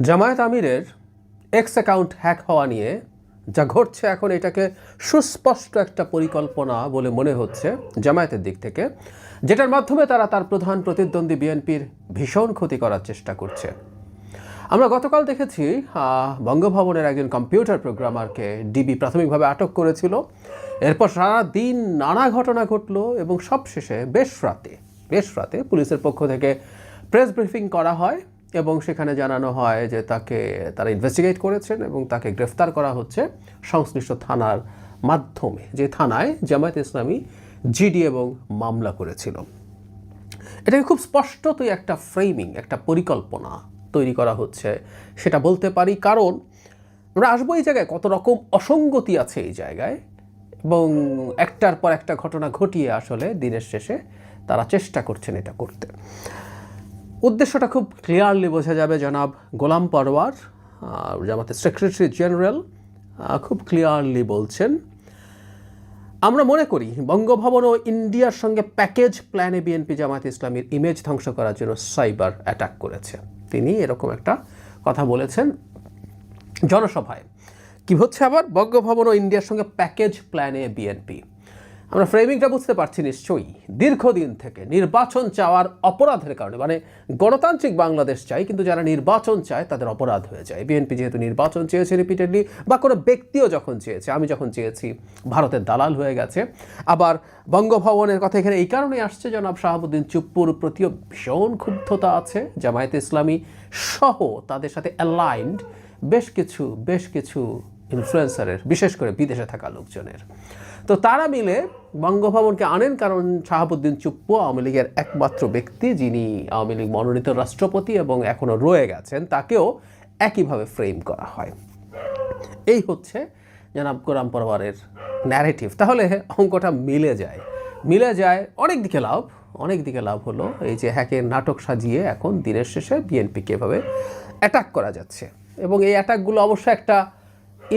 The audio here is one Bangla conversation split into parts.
জামায়াত আমিরের এক্স অ্যাকাউন্ট হ্যাক হওয়া নিয়ে যা ঘটছে এখন, এটাকে সুস্পষ্ট একটা পরিকল্পনা বলে মনে হচ্ছে জামায়াতের দিক থেকে, যেটার মাধ্যমে তারা তার প্রধান প্রতিদ্বন্দ্বী বিএনপির ভীষণ ক্ষতি করার চেষ্টা করছে। আমরা গতকাল দেখেছি বঙ্গভবনের একজন কম্পিউটার প্রোগ্রামারকে ডিবি প্রাথমিকভাবে আটক করেছিল। এরপর সারা দিন নানা ঘটনা ঘটলো এবং সবশেষে বেশ রাতে পুলিশের পক্ষ থেকে প্রেস ব্রিফিং করা হয় এবং সেখানে জানানো হয় যে তারা ইনভেস্টিগেট করেছেন এবং তাকে গ্রেফতার করা হচ্ছে সংশ্লিষ্ট থানার মাধ্যমে, যে থানায় জামায়াত ইসলামী জিডি এবং মামলা করেছিল। এটাকে খুব স্পষ্টতই একটা ফ্রেমিং, একটা পরিকল্পনা তৈরি করা হচ্ছে সেটা বলতে পারি। কারণ আমরা আসবো এই জায়গায় কত রকম অসঙ্গতি আছে এই জায়গায়, এবং একটার পর একটা ঘটনা ঘটিয়ে আসলে দিনের শেষে তারা চেষ্টা করছেন এটা করতে। উদ্দেশ্যটা খুব ক্লিয়ারলি বোঝা যাবে। জনাব গোলাম পরওয়ার, জামাতের সেক্রেটারি জেনারেল, খুব ক্লিয়ারলি বলছেন, আমরা মনে করি বঙ্গভবন ও ইন্ডিয়ার সঙ্গে প্যাকেজ প্ল্যানে বিএনপি জামায়াত ইসলামীর ইমেজ ধ্বংস করার জন্য সাইবার অ্যাটাক করেছে। তিনি এরকম একটা কথা বলেছেন জনসভায়। কি হচ্ছে আবার বঙ্গভবন ও ইন্ডিয়ার সঙ্গে প্যাকেজ প্ল্যানে বিএনপি? আমরা ফ্রেমিংটা বুঝতে পারছি নিশ্চয়ই। দীর্ঘদিন থেকে নির্বাচন চাওয়ার অপরাধের কারণে, মানে গণতান্ত্রিক বাংলাদেশ চাই কিন্তু যারা নির্বাচন চায় তাদের অপরাধ হয়ে যায়। বিএনপি যেহেতু নির্বাচন চেয়েছে রিপিটেডলি, বা কোনো ব্যক্তিও যখন চেয়েছে, আমি যখন চেয়েছি, ভারতের দালাল হয়ে গেছে। আবার বঙ্গভবনের কথা এখানে এই কারণে আসছে, জনাব শাহাবুদ্দিন চুপ্পুর প্রতিও ভীষণ ক্ষুব্ধতা আছে। জামায়াতে ইসলামী সহ তাদের সাথে অ্যালাইন্ড বেশ কিছু ইনফ্লুয়েন্সারের, বিশেষ করে বিদেশে থাকা লোকজনের। তো তারা মিলে বঙ্গভবনকে আনেন, কারণ শাহাবুদ্দিন চুপ্পু আওয়ামী লীগের একমাত্র ব্যক্তি যিনি আওয়ামী লীগ মনোনীত রাষ্ট্রপতি এবং এখনও রয়ে গেছেন, তাকেও একইভাবে ফ্রেম করা হয়। এই হচ্ছে জনাব গোলাম পরওয়ারের ন্যারেটিভ। তাহলে অঙ্কটা মিলে যায়। অনেক দিকে লাভ হলো এই যে হ্যাকের নাটক সাজিয়ে এখন দিনের শেষে বিএনপিকে এভাবে অ্যাটাক করা যাচ্ছে, এবং এই অ্যাটাকগুলো অবশ্য একটা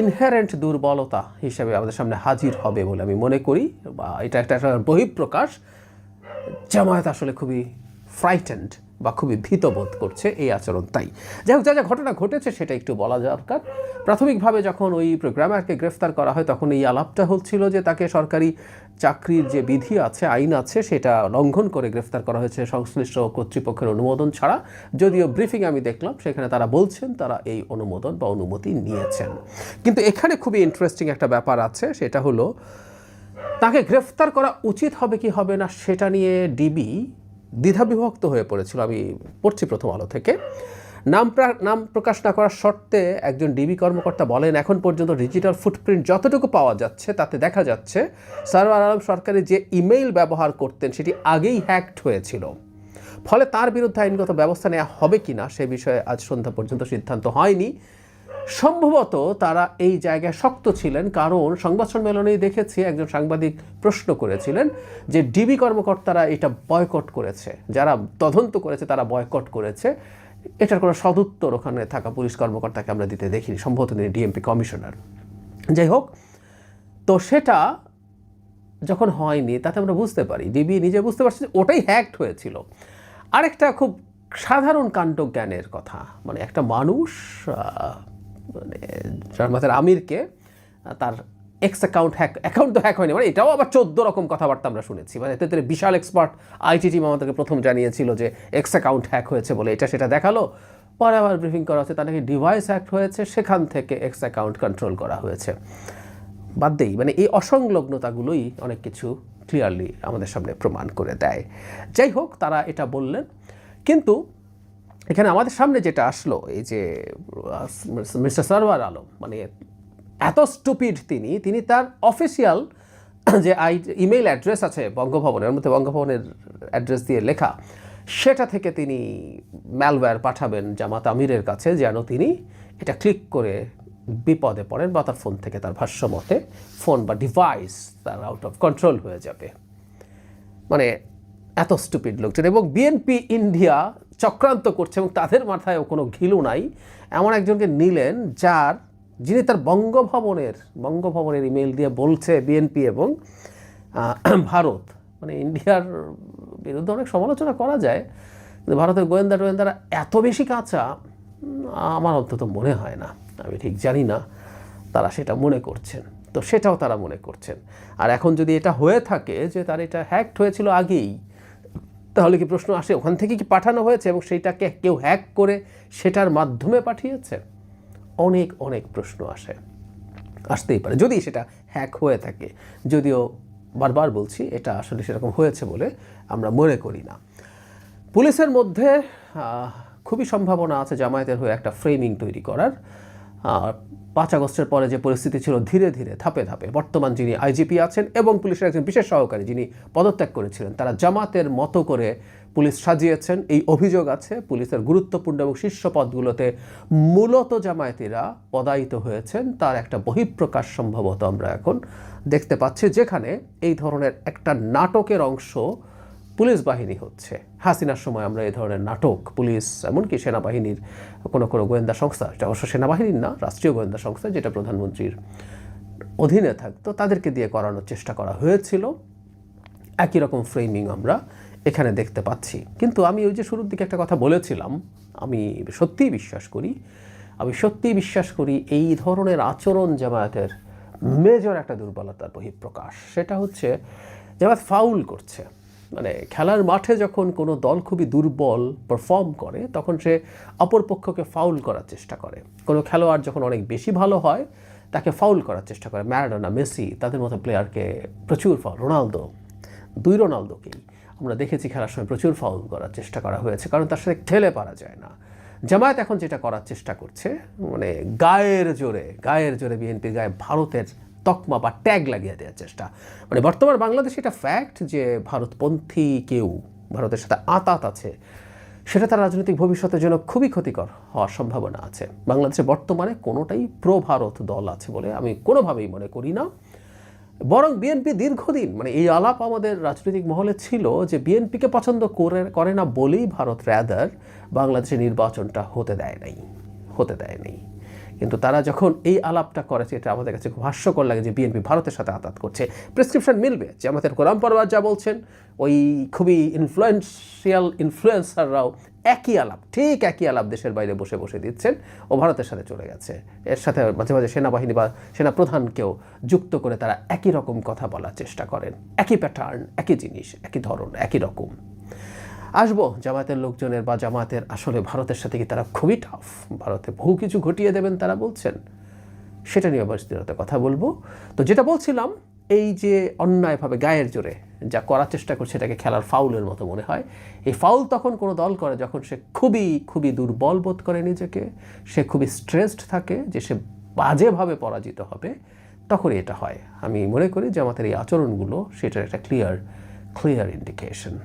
ইনহেরেন্ট দুর্বলতা হিসেবে আমাদের সামনে হাজির হবে বলে আমি মনে করি, বা এটা একটা বহিঃপ্রকাশ। জামায়াত আসলে খুবই ফ্রাইটেন্ড বা খুবই ভীতবোধ করছে এই আচরণ। তাই যাই হোক, যা ঘটনা ঘটেছে সেটা একটু বলা দরকার। প্রাথমিকভাবে যখন ওই প্রোগ্রামারকে গ্রেফতার করা হয় তখন এই আলাপটা হচ্ছিল যে তাকে সরকারি চাকরির যে বিধি আছে, আইন আছে, সেটা লঙ্ঘন করে গ্রেফতার করা হয়েছে সংশ্লিষ্ট কর্তৃপক্ষের অনুমোদন ছাড়া। যদিও ব্রিফিং আমি দেখলাম সেখানে তারা বলছেন তারা এই অনুমোদন বা অনুমতি নিয়েছেন। কিন্তু এখানে খুবই ইন্টারেস্টিং একটা ব্যাপার আছে, সেটা হলো তাকে গ্রেফতার করা উচিত হবে কি হবে না সেটা নিয়ে ডিবি দ্বিধাবিভক্ত হয়ে পড়েছিল। আমি পড়ছি প্রথম আলো থেকে। নাম প্রকাশ না করার শর্তে একজন ডিবি কর্মকর্তা বলেন, এখন পর্যন্ত ডিজিটাল ফুটপ্রিন্ট যতটুকু পাওয়া যাচ্ছে তাতে দেখা যাচ্ছে সারওয়ার আলম সরকারি যে ইমেইল ব্যবহার করতেন সেটি আগেই হ্যাকড হয়েছিল। ফলে তার বিরুদ্ধে আইনগত ব্যবস্থা নেওয়া হবে কিনা সে বিষয়ে আজ সন্ধ্যা পর্যন্ত সিদ্ধান্ত হয়নি। সম্ভবত তারা এই জায়গায় শক্ত ছিলেন, কারণ সংবাদ সম্মেলনেই দেখেছি একজন সাংবাদিক প্রশ্ন করেছিলেন যে ডিবি কর্মকর্তারা এটা বয়কট করেছে, যারা তদন্ত করেছে তারা বয়কট করেছে। এটার কোনো সদুত্তর ওখানে থাকা পুলিশ কর্মকর্তাকে আমরা দিতে দেখিনি, সম্ভবত তিনি ডিএমপি কমিশনার। যাই হোক, তো সেটা যখন হয়নি তাতে আমরা বুঝতে পারি, ডিবি নিজে বুঝতে পারছে যে ওটাই হ্যাকড হয়েছিল। আরেকটা খুব সাধারণ কাণ্ডজ্ঞানের কথা, মানে একটা মানুষ মানে জামায়াতের আমিরকে তার এক্স অ্যাকাউন্ট তো হ্যাক হয়নি, মানে এটাও আবার 14 রকম কথাবার্তা আমরা শুনেছি। মানে এতে বিশাল এক্সপার্ট আইটি টিম আমাদেরকে প্রথম জানিয়েছিল যে এক্স অ্যাকাউন্ট হ্যাক হয়েছে বলে, এটা সেটা দেখালো। পরে আবার ব্রিফিং করা হচ্ছে তার নাকি ডিভাইস হ্যাক হয়েছে, সেখান থেকে এক্স অ্যাকাউন্ট কন্ট্রোল করা হয়েছে। বাদ দেই, মানে এই অসংলগ্নতাগুলোই অনেক কিছু ক্লিয়ারলি আমাদের সামনে প্রমাণ করে দেয়। যাই হোক, তারা এটা বললেন, কিন্তু এখানে আমাদের সামনে যেটা আসলো, এই যে মিস্টার সারওয়ার আলম, মানে এত স্টুপিড তিনি তার অফিসিয়াল যে ইমেইল অ্যাড্রেস আছে বঙ্গভবনের মধ্যে, বঙ্গভবনের অ্যাড্রেস দিয়ে লেখা, সেটা থেকে তিনি ম্যালওয়্যার পাঠাবেন জামাত আমিরের কাছে যেন তিনি এটা ক্লিক করে বিপদে পড়েন, বা তার ফোন থেকে, তার ভাষ্য মতে, ফোন বা ডিভাইস তার আউট অফ কন্ট্রোল হয়ে যাবে। মানে এত স্টুপিড লোকজন, এবং বিএনপি ইন্ডিয়া চক্রান্ত করছে এবং তাদের মাথায়ও কোনো ঘিলু নাই। এমন একজনকে নিলেন যিনি তার বঙ্গভবনের ইমেল দিয়ে বলছে বিএনপি এবং ভারত, মানে ইন্ডিয়ার বিরুদ্ধে অনেক সমালোচনা করা যায়, কিন্তু ভারতের গোয়েন্দারা এত বেশি কাঁচা আমার অন্তত মনে হয় না, আমি ঠিক জানি না তারা সেটা মনে করছেন। তো সেটাও তারা মনে করছেন। আর এখন যদি এটা হয়ে থাকে যে তার এটা হ্যাকড হয়েছিল আগেই, তাহলে কি প্রশ্ন আসে ওখান থেকে কি পাঠানো হয়েছে এবং সেইটাকে কেউ হ্যাক করে সেটার মাধ্যমে পাঠিয়েছে? অনেক অনেক প্রশ্ন আসতেই পারে যদি সেটা হ্যাক হয়ে থাকে, যদিও বারবার বলছি এটা আসলে সেরকম হয়েছে বলে আমরা মনে করি না। পুলিশের মধ্যে খুবই সম্ভাবনা আছে জামায়াতের হয়ে একটা ফ্রেমিং তৈরি করার। 5 আগস্টের পরে যে পরিস্থিতি ছিল, ধীরে ধীরে ধাপে ধাপে বর্তমান যিনি আইজিপি আছেন এবং পুলিশের একজন বিশেষ সহকারী যিনি পদত্যাগ করেছিলেন, তারা জামাতের মতো করে পুলিশ সাজিয়েছেন। এই অভিযোগ আছে পুলিশের গুরুত্বপূর্ণ এবং শীর্ষ পদগুলোতে মূলত জামায়াতিরা পদায়িত হয়েছেন। তার একটা বহিঃপ্রকাশ সম্ভবত আমরা এখন দেখতে পাচ্ছি, যেখানে এই ধরনের একটা নাটকের অংশ পুলিশ বাহিনী হচ্ছে। হাসিনার সময় আমরা এই ধরনের নাটক পুলিশ, এমনকি সেনাবাহিনীর কোনো কোনো গোয়েন্দা সংস্থা, এটা অবশ্য সেনাবাহিনীর না, রাষ্ট্রীয় গোয়েন্দা সংস্থা যেটা প্রধানমন্ত্রীর অধীনে থাকতো, তাদেরকে দিয়ে করানোর চেষ্টা করা হয়েছিল। একই রকম ফ্রেমিং আমরা এখানে দেখতে পাচ্ছি। কিন্তু আমি ওই যে শুরুর দিকে একটা কথা বলেছিলাম, আমি সত্যিই বিশ্বাস করি এই ধরনের আচরণ জামায়াতের মেজর একটা দুর্বলতার বহিঃপ্রকাশ। সেটা হচ্ছে জামায়াত ফাউল করছে। মানে খেলার মাঠে যখন কোনো দল খুবই দুর্বল পারফর্ম করে তখন সে অপরপক্ষকে ফাউল করার চেষ্টা করে। কোনো খেলোয়াড় যখন অনেক বেশি ভালো হয় তাকে ফাউল করার চেষ্টা করে। ম্যারাডোনা, মেসি, তাদের মতো প্লেয়ারকে প্রচুর ফাউল, রোনালদোকেই আমরা দেখেছি খেলার সময় প্রচুর ফাউল করার চেষ্টা করা হয়েছে, কারণ তার সাথে ঠেলে পারা যায় না। জামায়াত এখন যেটা করার চেষ্টা করছে, মানে গায়ের জোরে বিএনপির গায়ে ভারতের তকমা বা ট্যাগ লাগিয়ে দেওয়ার চেষ্টা। মানে বর্তমান বাংলাদেশে এটা ফ্যাক্ট যে ভারতপন্থী কেউ ভারতের সাথে আঁতাত আছে, সেটা তার রাজনৈতিক ভবিষ্যতের জন্য খুবই ক্ষতিকর হওয়ার সম্ভাবনা আছে। বাংলাদেশে বর্তমানে কোনোটাই প্রো ভারত দল আছে বলে আমি কোনোভাবেই মনে করি না। বরং বিএনপি দীর্ঘদিন, মানে এই আলাপ আমাদের রাজনৈতিক মহলে ছিল যে বিএনপিকে পছন্দ করে না বলেই ভারত রাদার বাংলাদেশে নির্বাচনটা হতে দেয় নাই। কিন্তু তারা যখন এই আলাপটা করেছে, এটা আমাদের কাছে খুব হাস্যকর লাগে যে বিএনপি ভারতের সাথে আঘাত করছে। প্রেসক্রিপশন মিলবে যে আমাদের গোলাম পরওয়ার যা বলছেন, ওই খুবই ইনফ্লুয়েন্সাররাও একই আলাপ দেশের বাইরে বসে দিচ্ছেন ও ভারতের সাথে চলে গেছে। এর সাথে মাঝে মাঝে সেনাবাহিনী বা সেনাপ্রধানকেও যুক্ত করে তারা একই রকম কথা বলার চেষ্টা করেন। একই প্যাটার্ন, একই জিনিস, একই ধরন, একই রকম। আসবো জামায়াতের লোকজনের বা জামায়াতের আসলে ভারতের সাথে কি তারা খুবই টাফ, ভারতে বহু কিছু ঘটিয়ে দেবেন তারা বলছেন, সেটা নিয়ে বিস্তারিত কথা বলবো। তো যেটা বলছিলাম, এই যে অন্যায়ভাবে গায়ের জোরে যা করার চেষ্টা করছে এটাকে খেলার ফাউলের মতো মনে হয়। এই ফাউল তখন কোনো দল করে যখন সে খুবই দুর্বল বোধ করে নিজেকে, সে খুবই স্ট্রেসড থাকে যে সে বাজেভাবে পরাজিত হবে, তখনই এটা হয়। আমি মনে করি যে আমাদের এই আচরণগুলো সেটার একটা ক্লিয়ার ইন্ডিকেশন।